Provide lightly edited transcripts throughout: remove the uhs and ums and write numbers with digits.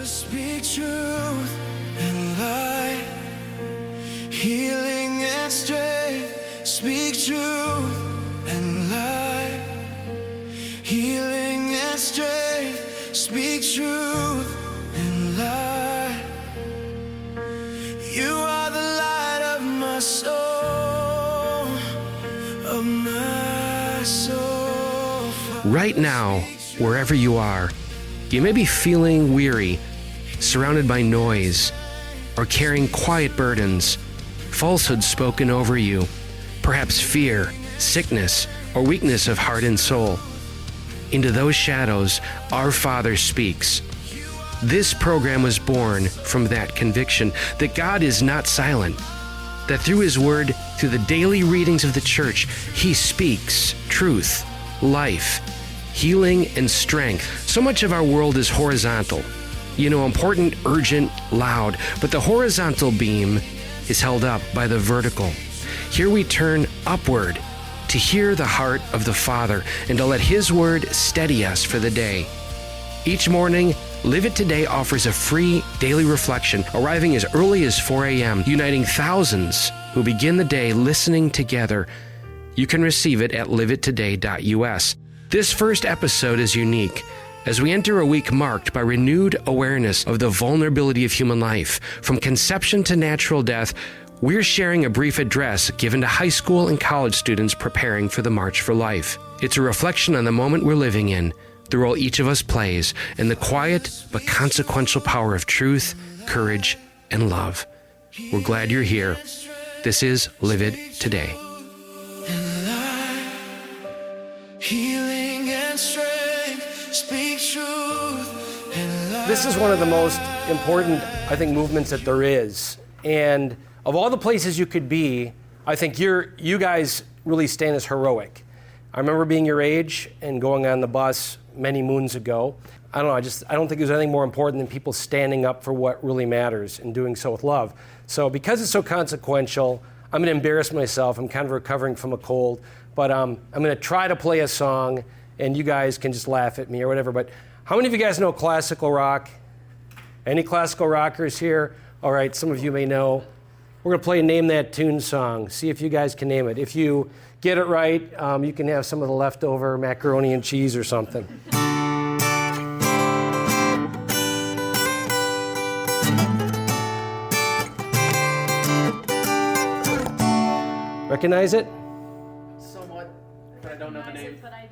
Speak truth and light, healing and strength. Speak truth and light, healing and strength. Speak truth and light. You are the light of my soul, of my soul. Right now, wherever you are, you may be feeling weary, surrounded by noise, or carrying quiet burdens, falsehood spoken over you, perhaps fear, sickness, or weakness of heart and soul. Into those shadows, our Father speaks. This program was born from that conviction that God is not silent, that through His Word, through the daily readings of the Church, He speaks truth, life, healing, and strength. So much of our world is horizontal. Important, urgent, loud, but the horizontal beam is held up by the vertical. Here we turn upward to hear the heart of the Father and to let His Word steady us for the day. Each morning, Live It Today offers a free daily reflection arriving as early as 4 a.m., uniting thousands who begin the day listening together. You can receive it at liveittoday.us. This first episode is unique as we enter a week marked by renewed awareness of the vulnerability of human life. From conception to natural death, we're sharing a brief address given to high school and college students preparing for the March for Life. It's a reflection on the moment we're living in, the role each of us plays, and the quiet but consequential power of truth, courage, and love. We're glad you're here. This is Live It Today. Healing and strength, speak truth and light. This is one of the most important, I think, movements that there is. And of all the places you could be, I think you guys really stand as heroic. I remember being your age and going on the bus many moons ago. I don't think there's anything more important than people standing up for what really matters and doing so with love. So because it's so consequential, I'm going to embarrass myself. I'm kind of recovering from a cold. But I'm going to try to play a song, and you guys can just laugh at me or whatever. But how many of you guys know classical rock? Any classical rockers here? All right, some of you may know. We're going to play a Name That Tune song. See if you guys can name it. If you get it right, you can have some of the leftover macaroni and cheese or something. Recognize it? I don't know the name. But I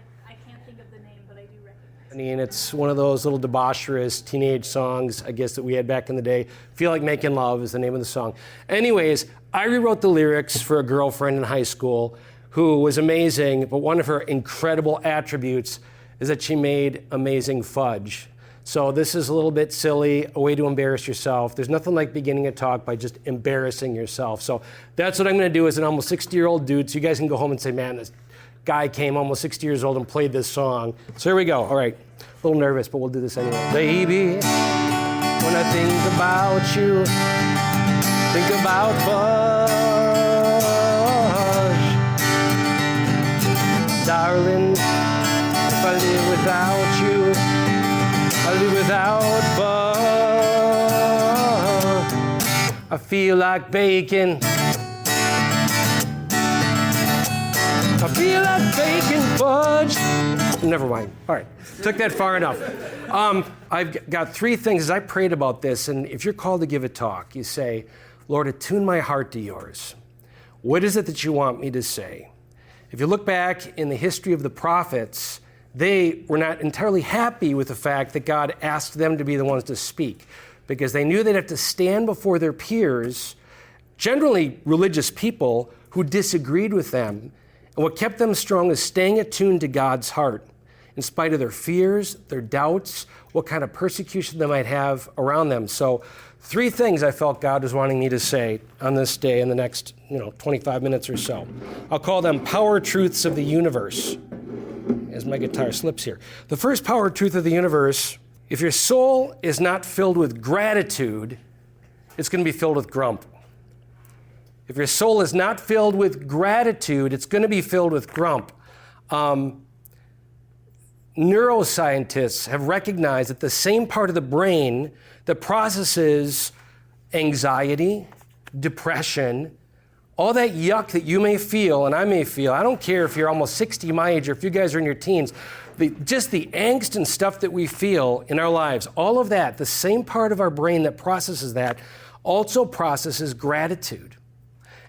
can't think of the name, but I do recognize it. I mean, it's one of those little debaucherous teenage songs, I guess, that we had back in the day. Feel Like Making Love is the name of the song. Anyways, I rewrote the lyrics for a girlfriend in high school who was amazing, but one of her incredible attributes is that she made amazing fudge. So this is a little bit silly, a way to embarrass yourself. There's nothing like beginning a talk by just embarrassing yourself. So that's what I'm going to do as an almost 60-year-old dude, so you guys can go home and say, man, this guy came almost 60 years old and played this song. So here we go. All right. A little nervous, but we'll do this anyway. Baby, when I think about you, think about fudge. Darling, if I live without you, I live without fudge. I feel like bacon. I feel like baking fudge. Never mind. All right. Took that far enough. I've got three things as I prayed about this, and if you're called to give a talk, you say, Lord, attune my heart to yours. What is it that you want me to say? If you look back in the history of the prophets, they were not entirely happy with the fact that God asked them to be the ones to speak, because they knew they'd have to stand before their peers, generally religious people, who disagreed with them. And what kept them strong is staying attuned to God's heart, in spite of their fears, their doubts, what kind of persecution they might have around them. So 3 things I felt God was wanting me to say on this day in the next 25 minutes or so. I'll call them power truths of the universe, as my guitar slips here. The first power truth of the universe, if your soul is not filled with gratitude, it's going to be filled with grump. If your soul is not filled with gratitude, it's going to be filled with grump. neuroscientists have recognized that the same part of the brain that processes anxiety, depression, all that yuck that you may feel and I may feel, I don't care if you're almost 60 my age or if you guys are in your teens, just the angst and stuff that we feel in our lives, all of that, the same part of our brain that processes that also processes gratitude.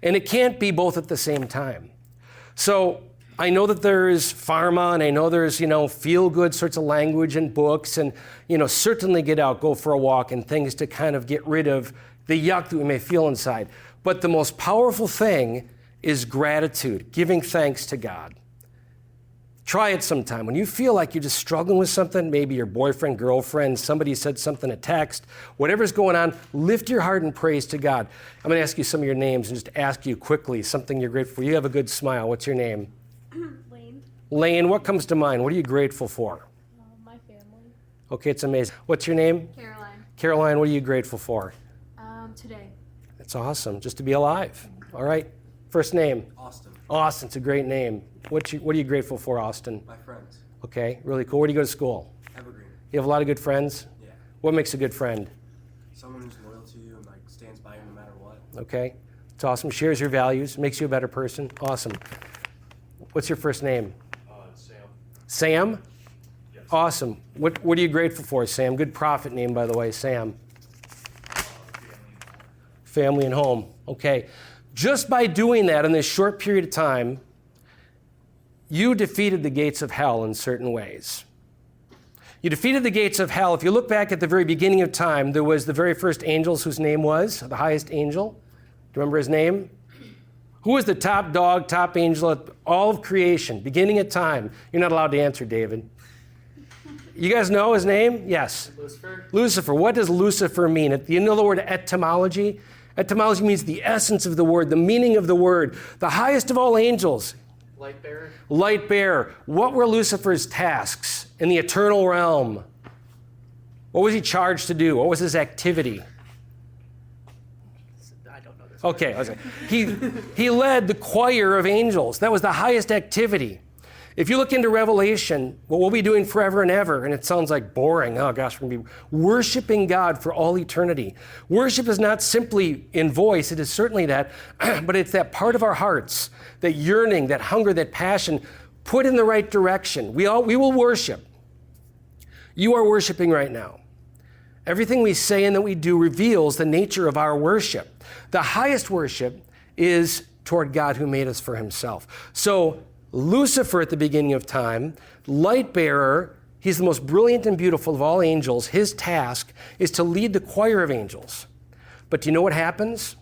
And it can't be both at the same time. So I know that there's pharma and I know there's, feel-good sorts of language and books and, certainly get out, go for a walk and things to kind of get rid of the yuck that we may feel inside. But the most powerful thing is gratitude, giving thanks to God. Try it sometime. When you feel like you're just struggling with something, maybe your boyfriend, girlfriend, somebody said something, a text, whatever's going on, lift your heart in praise to God. I'm going to ask you some of your names and just ask you quickly something you're grateful for. You have a good smile. What's your name? Lane. Lane, what comes to mind? What are you grateful for? My family. Okay, it's amazing. What's your name? Caroline. Caroline, what are you grateful for? Today. That's awesome, just to be alive. All right, first name? Austin. Austin, it's a great name. What are you grateful for, Austin? My friends. Okay, really cool. Where do you go to school? Evergreen. You have a lot of good friends? Yeah. What makes a good friend? Someone who's loyal to you and stands by you no matter what. Okay, it's awesome. Shares your values, makes you a better person. Awesome. What's your first name? Sam. Sam? Yes. Awesome. What are you grateful for, Sam? Good prophet name, by the way, Sam. Family and home. Okay. Just by doing that in this short period of time, you defeated the gates of hell in certain ways. You defeated the gates of hell. If you look back at the very beginning of time, there was the very first angel whose name was the highest angel. Do you remember his name? Who was the top dog, top angel at all of creation, beginning of time? You're not allowed to answer, David. You guys know his name? Yes. Lucifer. Lucifer. What does Lucifer mean? You know the word etymology? Etymology means the essence of the word, the meaning of the word. The highest of all angels. Light bearer. Light bearer. What were Lucifer's tasks in the eternal realm? What was he charged to do? What was his activity? I don't know this. Okay, I was like, he led the choir of angels. That was the highest activity. If you look into Revelation, what we'll be doing forever and ever, and it sounds like boring. Oh gosh, we're going to be worshiping God for all eternity. Worship is not simply in voice, it is certainly that, but it's that part of our hearts, that yearning, that hunger, that passion, put in the right direction. We will worship. You are worshiping right now. Everything we say and that we do reveals the nature of our worship. The highest worship is toward God who made us for himself. So Lucifer at the beginning of time, light bearer, he's the most brilliant and beautiful of all angels. His task is to lead the choir of angels. But do you know what happens?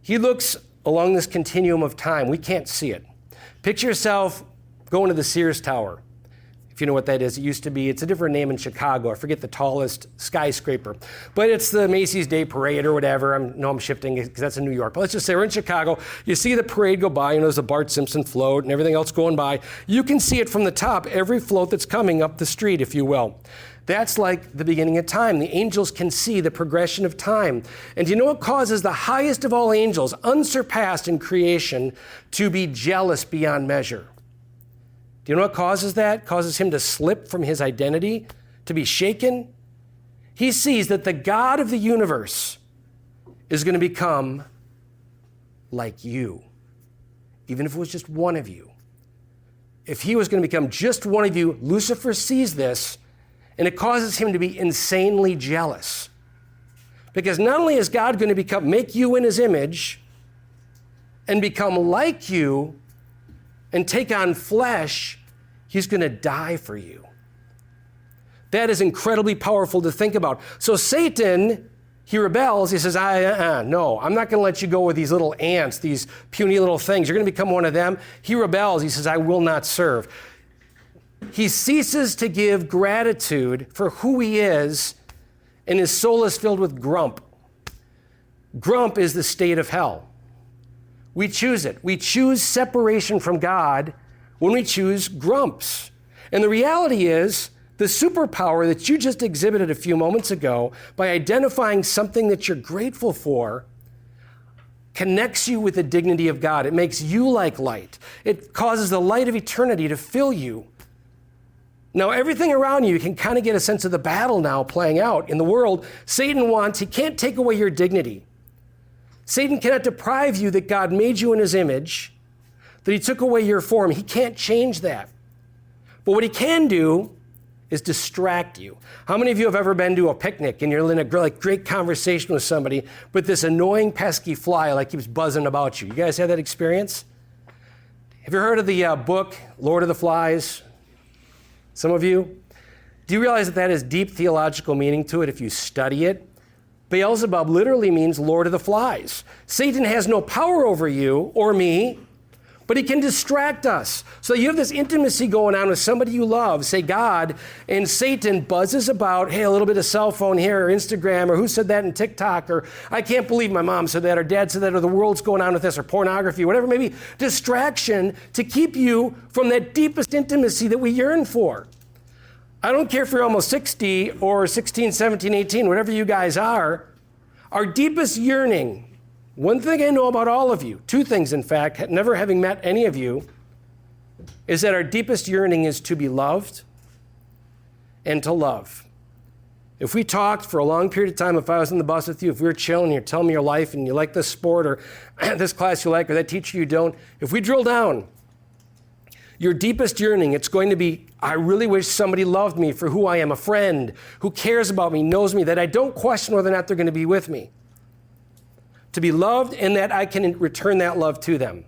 He looks along this continuum of time. We can't see it. Picture yourself going to the Sears Tower. If you know what that is, it's a different name in Chicago. I forget the tallest skyscraper. But it's the Macy's Day Parade or whatever. I'm shifting because that's in New York. But let's just say we're in Chicago. You see the parade go by, there's a Bart Simpson float and everything else going by. You can see it from the top, every float that's coming up the street, if you will. That's like the beginning of time. The angels can see the progression of time. And do you know what causes the highest of all angels, unsurpassed in creation, to be jealous beyond measure? Do you know what causes that? It causes him to slip from his identity, to be shaken. He sees that the God of the universe is going to become like you, even if it was just one of you. If he was going to become just one of you, Lucifer sees this, and it causes him to be insanely jealous. Because not only is God going to make you in his image and become like you, and take on flesh, he's going to die for you. That is incredibly powerful to think about. So Satan, he rebels. He says, no, I'm not going to let you go with these little ants, these puny little things. You're going to become one of them. He rebels. He says, I will not serve. He ceases to give gratitude for who he is, and his soul is filled with grump. Grump is the state of hell. We choose it. We choose separation from God when we choose grumps. And the reality is, the superpower that you just exhibited a few moments ago by identifying something that you're grateful for connects you with the dignity of God. It makes you like light. It causes the light of eternity to fill you. Now, everything around you can kind of get a sense of the battle now playing out in the world. He can't take away your dignity. Satan cannot deprive you that God made you in his image, that he took away your form. He can't change that. But what he can do is distract you. How many of you have ever been to a picnic and you're in a great conversation with somebody, but this annoying, pesky fly keeps buzzing about you? You guys have that experience? Have you heard of the book, Lord of the Flies? Some of you? Do you realize that has deep theological meaning to it if you study it? Beelzebub literally means Lord of the Flies. Satan has no power over you or me, but he can distract us. So you have this intimacy going on with somebody you love, say God, and Satan buzzes about, hey, a little bit of cell phone here, or Instagram, or who said that in TikTok, or I can't believe my mom said that, or dad said that, or the world's going on with this, or pornography, whatever, maybe distraction to keep you from that deepest intimacy that we yearn for. I don't care if you're almost 60 or 16, 17, 18, whatever you guys are, our deepest yearning, one thing I know about all of you, two things in fact, never having met any of you, is that our deepest yearning is to be loved and to love. If we talked for a long period of time, if I was on the bus with you, if we were chilling, you're telling me your life and you like this sport or this class you like or that teacher you don't, if we drill down, your deepest yearning, it's going to be, I really wish somebody loved me for who I am, a friend who cares about me, knows me, that I don't question whether or not they're going to be with me. To be loved and that I can return that love to them.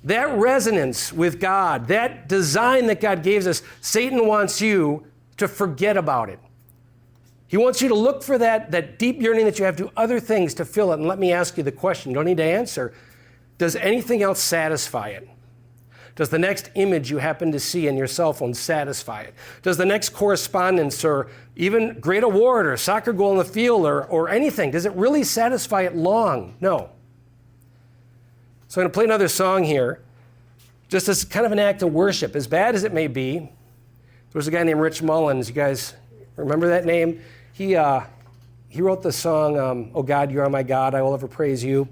That resonance with God, that design that God gave us, Satan wants you to forget about it. He wants you to look for that deep yearning that you have to other things to fill it. And let me ask you the question, you don't need to answer. Does anything else satisfy it? Does the next image you happen to see in your cell phone satisfy it? Does the next correspondence or even great award or soccer goal in the field or anything, does it really satisfy it long? No. So I'm going to play another song here, just as kind of an act of worship, as bad as it may be. There was a guy named Rich Mullins. You guys remember that name? He wrote the song, Oh God, You Are My God, I Will Ever Praise You.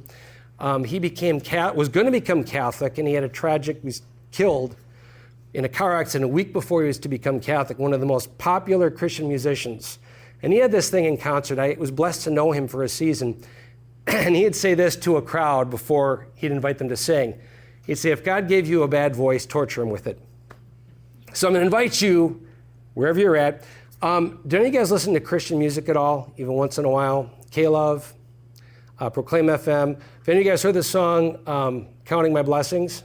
He was going to become Catholic, and he had was killed in a car accident a week before he was to become Catholic, one of the most popular Christian musicians. And he had this thing in concert. I was blessed to know him for a season. And he'd say this to a crowd before he'd invite them to sing. He'd say, if God gave you a bad voice, torture him with it. So I'm going to invite you, wherever you're at. Do any of you guys listen to Christian music at all, even once in a while? K-Love, Proclaim FM. Have any of you guys heard this song, Counting My Blessings?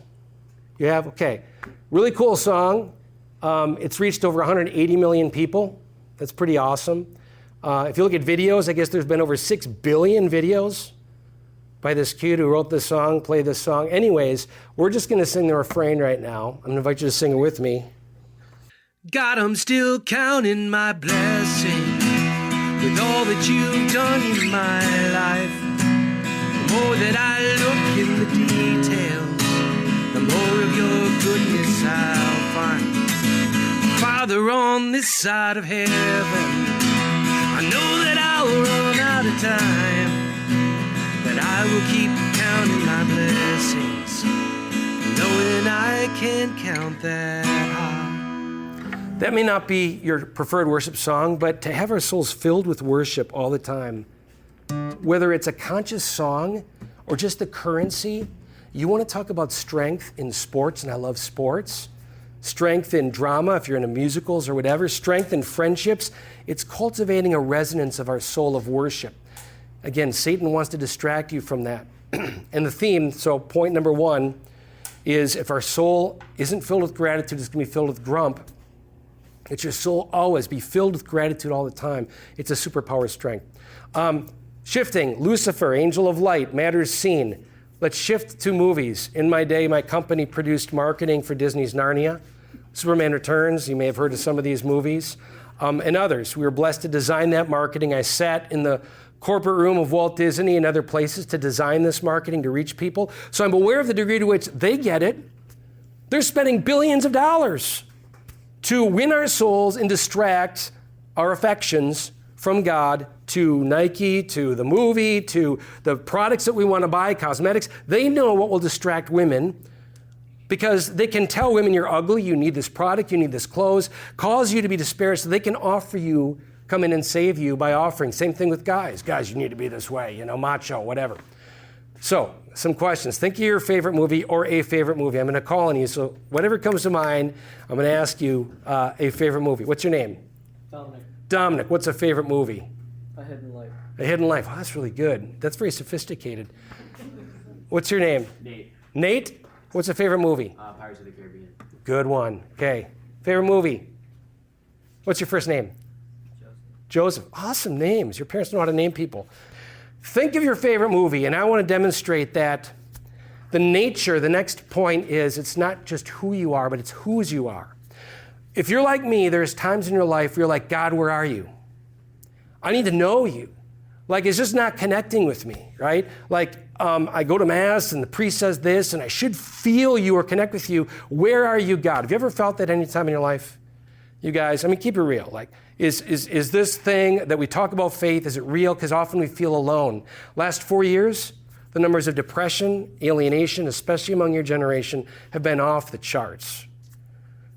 You have? Okay. Really cool song. It's reached over 180 million people. That's pretty awesome. If you look at videos, I guess there's been over 6 billion videos by this kid who wrote this song, played this song. Anyways, we're just going to sing the refrain right now. I'm going to invite you to sing it with me. God, I'm still counting my blessings with all that you've done in my life. The more that I look in the details, the more of your goodness I'll find. Father, on this side of heaven, I know that I'll run out of time, but I will keep counting my blessings, knowing I can't count that high. That may not be your preferred worship song, but to have our souls filled with worship all the time, whether it's a conscious song or just the currency, you want to talk about strength in sports, and I love sports, strength in drama, if you're into musicals or whatever, strength in friendships. It's cultivating a resonance of our soul of worship. Again, Satan wants to distract you from that. And the theme, so point number 1, is if our soul isn't filled with gratitude, it's going to be filled with grump. It's your soul always be filled with gratitude all the time. It's a superpower strength. Shifting, Lucifer, angel of light, matters seen. Let's shift to movies. In my day, my company produced marketing for Disney's Narnia, Superman Returns. You may have heard of some of these movies, and others. We were blessed to design that marketing. I sat in the corporate room of Walt Disney and other places to design this marketing to reach people. So I'm aware of the degree to which they get it. They're spending billions of dollars to win our souls and distract our affections from God to Nike, to the movie, to the products that we want to buy, cosmetics. They know what will distract women because they can tell women you're ugly, you need this product, you need this clothes, cause you to be despaired so they can offer you, come in and save you by offering. Same thing with guys. Guys, you need to be this way, macho, whatever. So, some questions. Think of your favorite movie or a favorite movie. I'm going to call on you, so whatever comes to mind, I'm going to ask you a favorite movie. What's your name? Dominic. Dominic, what's a favorite movie? A Hidden Life. A Hidden Life. Oh, that's really good. That's very sophisticated. What's your name? Nate. Nate, what's a favorite movie? Pirates of the Caribbean. Good one. Okay. Favorite movie? What's your first name? Joseph. Awesome names. Your parents know how to name people. Think of your favorite movie, and I want to demonstrate that the next point is it's not just who you are, but it's whose you are. If you're like me, there's times in your life where you're like, God, where are you? I need to know you. Like, it's just not connecting with me, right? Like, I go to Mass and the priest says this, and I should feel you or connect with you. Where are you, God? Have you ever felt that any time in your life? You guys, keep it real. Like, is this thing that we talk about faith, is it real? Because often we feel alone. Last 4 years, the numbers of depression, alienation, especially among your generation, have been off the charts.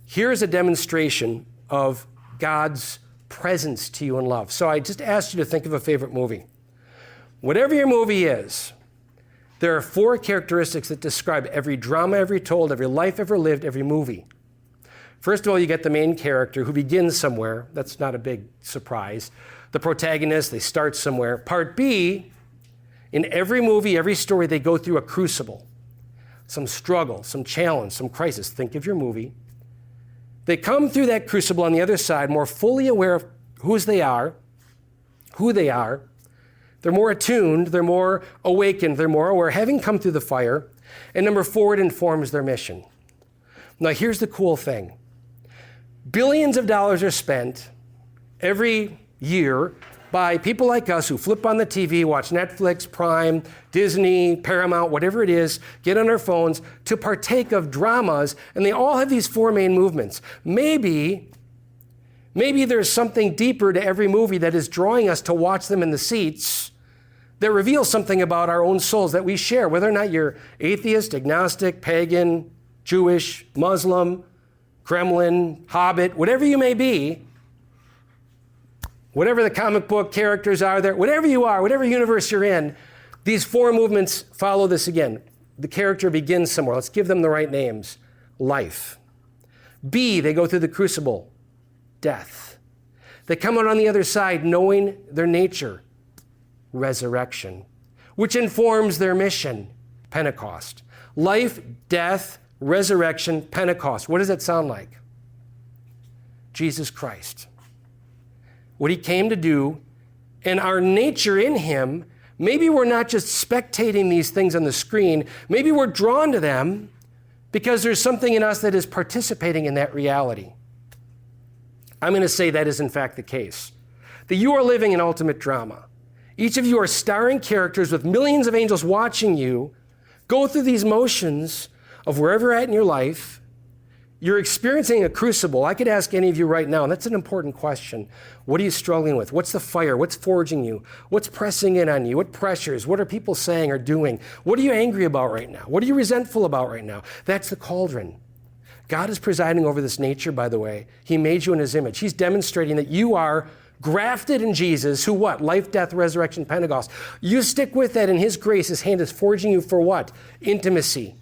Here's a demonstration of God's presence to you in love. So I just asked you to think of a favorite movie. Whatever your movie is, there are 4 characteristics that describe every drama ever told, every life ever lived, every movie. First of all, you get the main character who begins somewhere. That's not a big surprise. The protagonist, they start somewhere. Part B, in every movie, every story, they go through a crucible. Some struggle, some challenge, some crisis. Think of your movie. They come through that crucible on the other side more fully aware of who they are. They're more attuned, they're more awakened, they're more aware, having come through the fire. And number 4, it informs their mission. Now, here's the cool thing. Billions of dollars are spent every year by people like us who flip on the TV, watch Netflix, Prime, Disney, Paramount, whatever it is, get on our phones to partake of dramas, and they all have these 4 main movements. Maybe there's something deeper to every movie that is drawing us to watch them in the seats that reveals something about our own souls that we share, whether or not you're atheist, agnostic, pagan, Jewish, Muslim, Kremlin, Hobbit, whatever you may be, whatever the comic book characters are there, whatever you are, whatever universe you're in, these 4 movements follow this again. The character begins somewhere. Let's give them the right names. Life. B, they go through the crucible. Death. They come out on the other side knowing their nature. Resurrection. Which informs their mission. Pentecost. Life, death, resurrection, Pentecost. What does that sound like? Jesus Christ. What he came to do, and our nature in him, maybe we're not just spectating these things on the screen, maybe we're drawn to them because there's something in us that is participating in that reality. I'm going to say that is in fact the case. That you are living an ultimate drama. Each of you are starring characters with millions of angels watching you go through these motions of wherever you're at in your life. You're experiencing a crucible. I could ask any of you right now, and that's an important question. What are you struggling with? What's the fire? What's forging you? What's pressing in on you? What pressures? What are people saying or doing? What are you angry about right now? What are you resentful about right now? That's the cauldron. God is presiding over this nature, by the way. He made you in his image. He's demonstrating that you are grafted in Jesus, who what? Life, death, resurrection, Pentecost. You stick with that in his grace. His hand is forging you for what? Intimacy.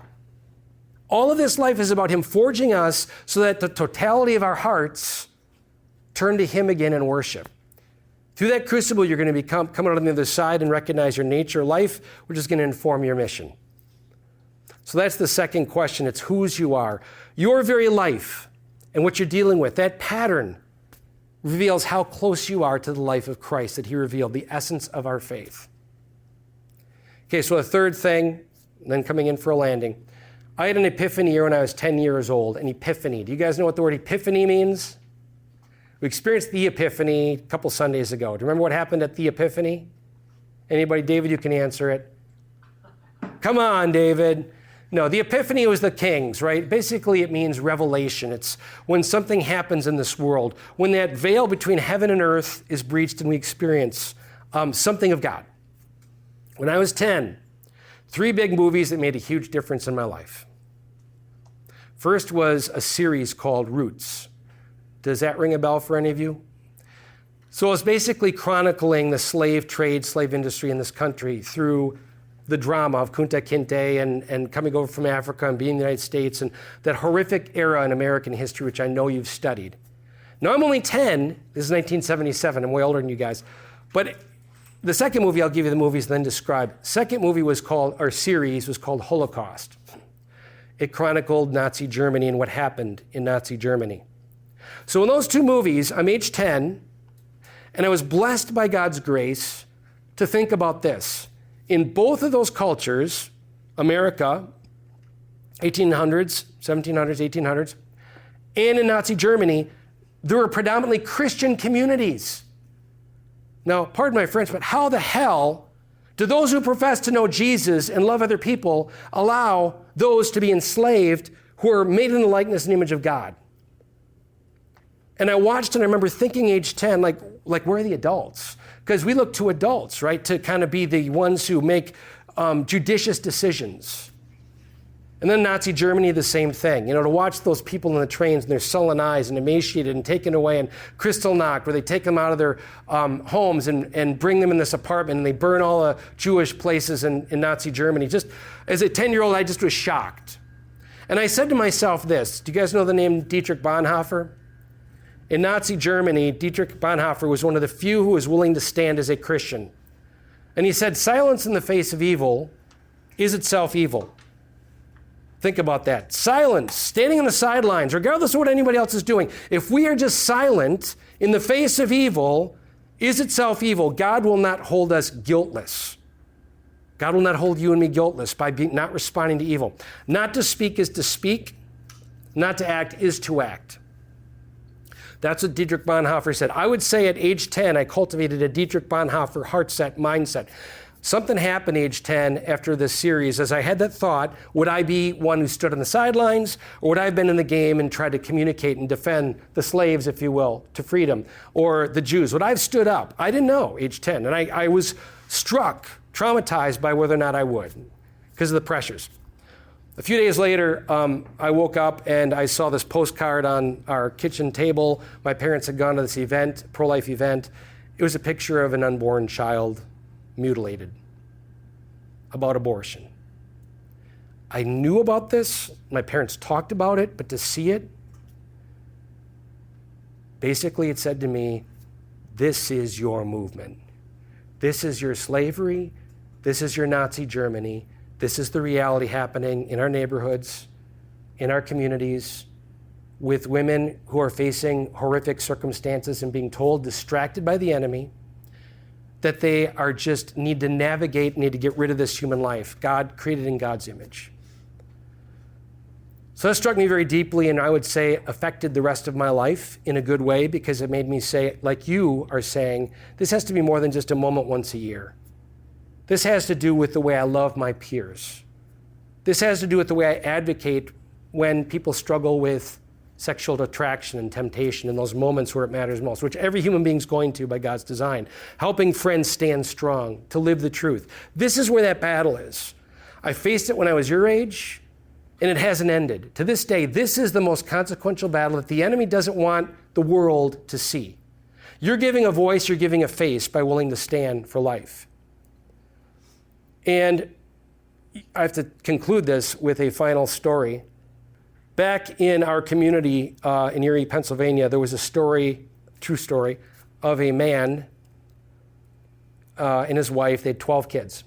All of this life is about him forging us so that the totality of our hearts turn to him again in worship. Through that crucible, you're going to come out on the other side and recognize your nature, life, which is going to inform your mission. So that's the second question. It's whose you are. Your very life and what you're dealing with, that pattern reveals how close you are to the life of Christ that he revealed, the essence of our faith. Okay, so a third thing, then coming in for a landing. I had an epiphany year when I was 10 years old, an epiphany. Do you guys know what the word epiphany means? We experienced the epiphany a couple Sundays ago. Do you remember what happened at the epiphany? Anybody? David, you can answer it. Come on, David. No, the epiphany was the kings, right? Basically, it means revelation. It's when something happens in this world, when that veil between heaven and earth is breached and we experience something of God. When I was 10, 3 big movies that made a huge difference in my life. First was a series called Roots. Does that ring a bell for any of you? So it's basically chronicling the slave trade, slave industry in this country through the drama of Kunta Kinte and coming over from Africa and being in the United States and that horrific era in American history, which I know you've studied. Now, I'm only 10. This is 1977. I'm way older than you guys. But the second movie, I'll give you the movies, then describe. Second movie was called, or series was called Holocaust. It chronicled Nazi Germany and what happened in Nazi Germany. So in those two movies, I'm age 10, and I was blessed by God's grace to think about this. In both of those cultures, America, 1800s, 1700s, 1800s, and in Nazi Germany, there were predominantly Christian communities. Now, pardon my French, but how the hell do those who profess to know Jesus and love other people allow those to be enslaved who are made in the likeness and image of God? And I watched and I remember thinking age 10, like where are the adults? Because we look to adults, right, to kind of be the ones who make judicious decisions. And then Nazi Germany, the same thing. To watch those people in the trains and their sullen eyes and emaciated and taken away, and Kristallnacht, where they take them out of their homes and bring them in this apartment, and they burn all the Jewish places in Nazi Germany. Just as a 10-year-old, I just was shocked. And I said to myself this, do you guys know the name Dietrich Bonhoeffer? In Nazi Germany, Dietrich Bonhoeffer was one of the few who was willing to stand as a Christian. And he said, silence in the face of evil is itself evil. Think about that. Silence, standing on the sidelines, regardless of what anybody else is doing. If we are just silent in the face of evil, is itself evil. God will not hold us guiltless. God will not hold you and me guiltless by not responding to evil. Not to speak is to speak. Not to act is to act. That's what Dietrich Bonhoeffer said. I would say at age 10, I cultivated a Dietrich Bonhoeffer heart set, mindset. Something happened age 10 after this series as I had that thought, would I be one who stood on the sidelines, or would I have been in the game and tried to communicate and defend the slaves, if you will, to freedom, or the Jews? Would I have stood up? I didn't know, age 10. And I was struck, traumatized by whether or not I would because of the pressures. A few days later, I woke up and I saw this postcard on our kitchen table. My parents had gone to this event, pro-life event. It was a picture of an unborn child mutilated, about abortion. I knew about this. My parents talked about it, but to see it, basically it said to me, this is your movement. This is your slavery. This is your Nazi Germany. This is the reality happening in our neighborhoods, in our communities, with women who are facing horrific circumstances and being told, distracted by the enemy, that they are just need to navigate, need to get rid of this human life, God created in God's image. So that struck me very deeply, and I would say affected the rest of my life in a good way, because it made me say, like you are saying, this has to be more than just a moment once a year. This has to do with the way I love my peers. This has to do with the way I advocate when people struggle with sexual attraction and temptation in those moments where it matters most, which every human being's going to by God's design. Helping friends stand strong, to live the truth. This is where that battle is. I faced it when I was your age, and it hasn't ended. To this day, this is the most consequential battle that the enemy doesn't want the world to see. You're giving a voice, you're giving a face by willing to stand for life. And I have to conclude this with a final story. Back in our community in Erie, Pennsylvania, there was a story, true story, of a man and his wife. They had 12 kids.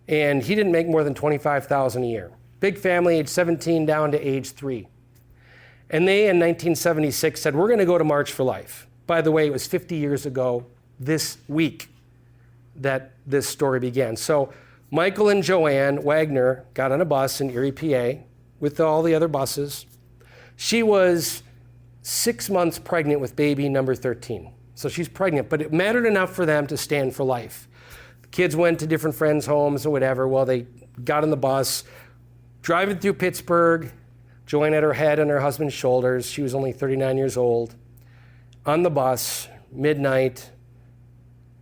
And he didn't make more than $25,000 a year. Big family, age 17 down to age 3. And they, in 1976, said, we're going to go to March for Life. By the way, it was 50 years ago this week that this story began. So Michael and Joanne Wagner got on a bus in Erie, PA, with all the other buses. She was 6 months pregnant with baby number 13. So she's pregnant, but it mattered enough for them to stand for life. The kids went to different friends' homes or whatever. Well, they got on the bus, driving through Pittsburgh. Joanne had her head on her husband's shoulders. She was only 39 years old. On the bus, midnight,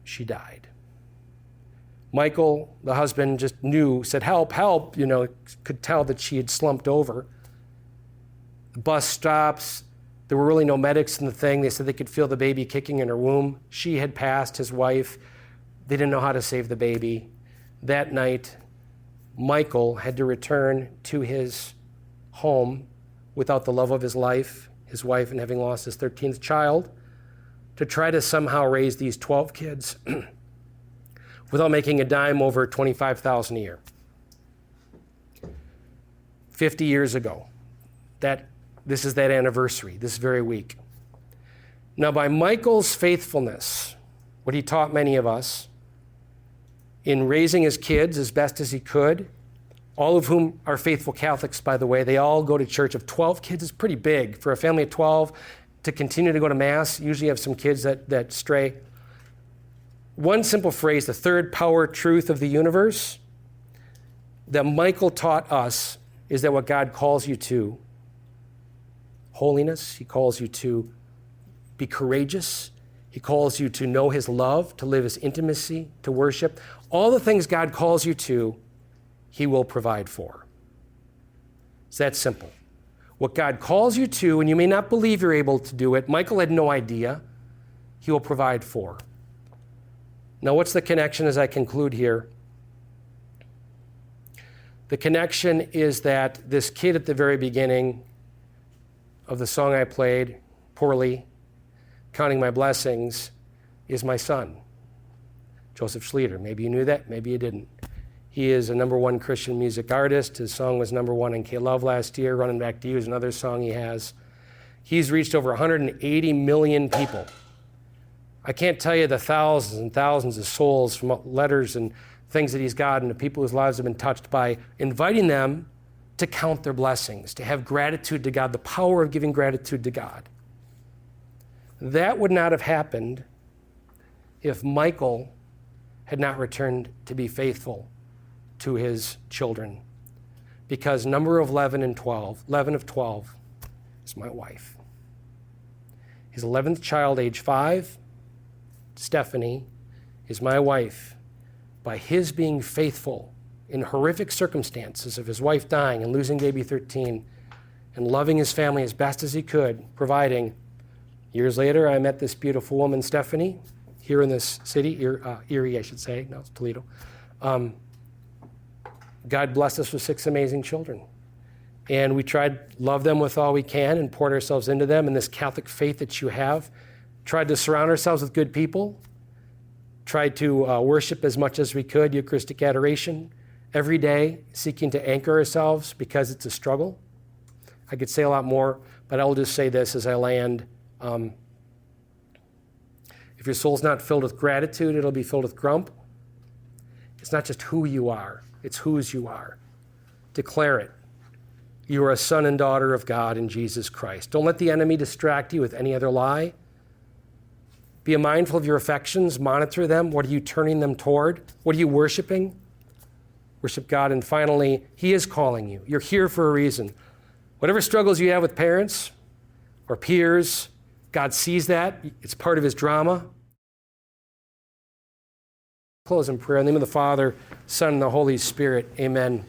she died. Michael, the husband, just knew, said, help, help, could tell that she had slumped over The bus stops. There were really no medics in the thing. They said they could feel the baby kicking in her womb. She had passed, his wife. They didn't know how to save the baby. That night, Michael had to return to his home without the love of his life, his wife, and having lost his 13th child, to try to somehow raise these 12 kids without making a dime over $25,000 a year. 50 years ago, this is that anniversary, this very week. Now, by Michael's faithfulness, what he taught many of us, in raising his kids as best as he could, all of whom are faithful Catholics, by the way. They all go to church. Of 12 kids is pretty big. For a family of 12 to continue to go to Mass, usually you have some kids that stray. One simple phrase, the third power truth of the universe, that Michael taught us is that what God calls you to, holiness, he calls you to be courageous, he calls you to know his love, to live his intimacy, to worship. All the things God calls you to, he will provide for. It's that simple. What God calls you to, and you may not believe you're able to do it, Michael had no idea, he will provide for. Now, what's the connection as I conclude here? The connection is that this kid at the very beginning of the song I played, poorly, Counting My Blessings, is my son, Seph Schlueter. Maybe you knew that, maybe you didn't. He is a #1 Christian music artist. His song was #1 in K-Love last year. Running Back to You is another song he has. He's reached over 180 million people. I can't tell you the thousands and thousands of souls from letters and things that he's gotten to people whose lives have been touched by inviting them to count their blessings, to have gratitude to God, the power of giving gratitude to God. That would not have happened if Michael had not returned to be faithful to his children. Because number of 11 of 12 is my wife. His 11th child, age 5, Stephanie, is my wife. By his being faithful in horrific circumstances of his wife dying and losing baby 13 and loving his family as best as he could, providing. Years later, I met this beautiful woman, Stephanie, here in this city, Erie, I should say. No, it's Toledo. God blessed us with 6 amazing children. And we tried to love them with all we can and poured ourselves into them. And this Catholic faith that you have, tried to surround ourselves with good people, tried to worship as much as we could, Eucharistic adoration, every day, seeking to anchor ourselves because it's a struggle. I could say a lot more, but I'll just say this as I land. If your soul's not filled with gratitude, it'll be filled with grump. It's not just who you are, it's whose you are. Declare it. You are a son and daughter of God in Jesus Christ. Don't let the enemy distract you with any other lie. Be mindful of your affections, monitor them. What are you turning them toward? What are you worshiping? Worship God. And finally, he is calling you. You're here for a reason. Whatever struggles you have with parents or peers, God sees that. It's part of his drama. Close in prayer. In the name of the Father, Son, and the Holy Spirit. Amen.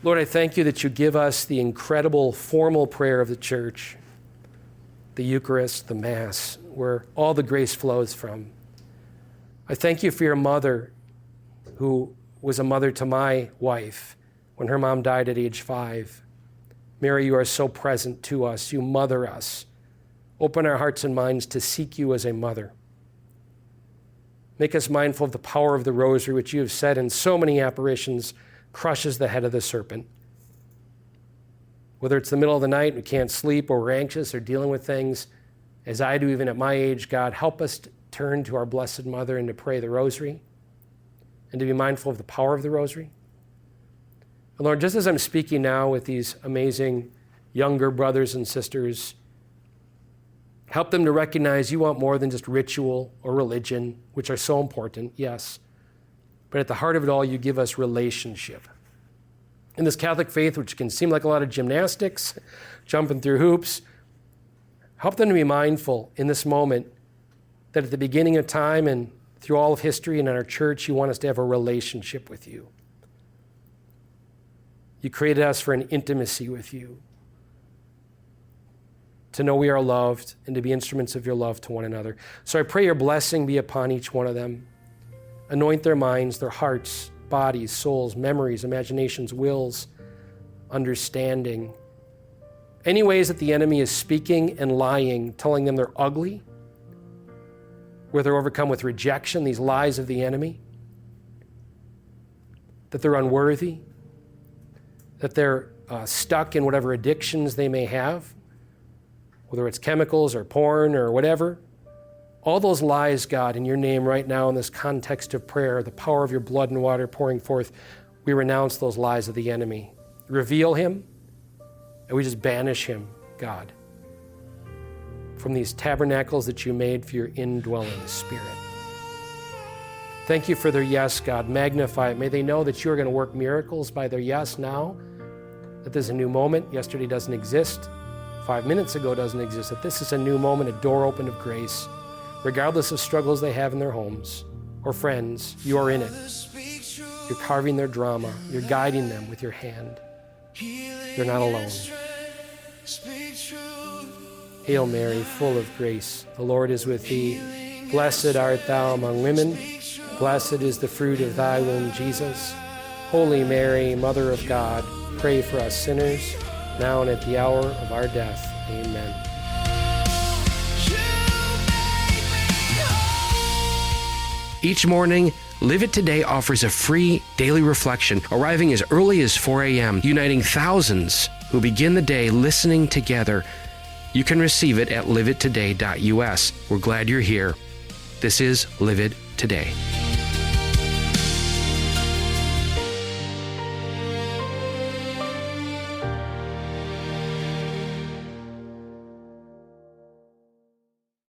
Lord, I thank you that you give us the incredible formal prayer of the church, the Eucharist, the Mass, where all the grace flows from. I thank you for your mother, who was a mother to my wife when her mom died at age 5. Mary, you are so present to us. You mother us. Open our hearts and minds to seek you as a mother. Make us mindful of the power of the rosary, which you have said in so many apparitions crushes the head of the serpent. Whether it's the middle of the night, we can't sleep, or we're anxious, or dealing with things, as I do even at my age, God, help us to turn to our Blessed Mother and to pray the rosary and to be mindful of the power of the rosary. And Lord, just as I'm speaking now with these amazing younger brothers and sisters, help them to recognize you want more than just ritual or religion, which are so important, yes. But at the heart of it all, you give us relationship. In this Catholic faith, which can seem like a lot of gymnastics, jumping through hoops, help them to be mindful in this moment that at the beginning of time and through all of history and in our church, you want us to have a relationship with you. You created us for an intimacy with you. to know we are loved, and to be instruments of your love to one another. So I pray your blessing be upon each one of them. Anoint their minds, their hearts, bodies, souls, memories, imaginations, wills, understanding. Any ways that the enemy is speaking and lying, telling them they're ugly, where they're overcome with rejection, these lies of the enemy, that they're unworthy, that they're stuck in whatever addictions they may have, whether it's chemicals or porn or whatever. All those lies, God, in your name right now in this context of prayer, the power of your blood and water pouring forth, we renounce those lies of the enemy. Reveal him, and we just banish him, God, from these tabernacles that you made for your indwelling Spirit. Thank you for their yes, God. Magnify it. May they know that you are going to work miracles by their yes now, that there's a new moment. Yesterday doesn't exist. 5 minutes ago doesn't exist. That this is a new moment, a door open of grace. Regardless of struggles they have in their homes or friends, you are in it. You're carving their drama. You're guiding them with your hand. They're not alone. Hail Mary, full of grace, the Lord is with thee. Blessed art thou among women. Blessed is the fruit of thy womb, Jesus. Holy Mary, Mother of God, pray for us sinners, now and at the hour of our death. Amen. Each morning, Live It Today offers a free daily reflection, arriving as early as 4 a.m., uniting thousands who begin the day listening together. You can receive it at liveittoday.us. We're glad you're here. This is Live It Today.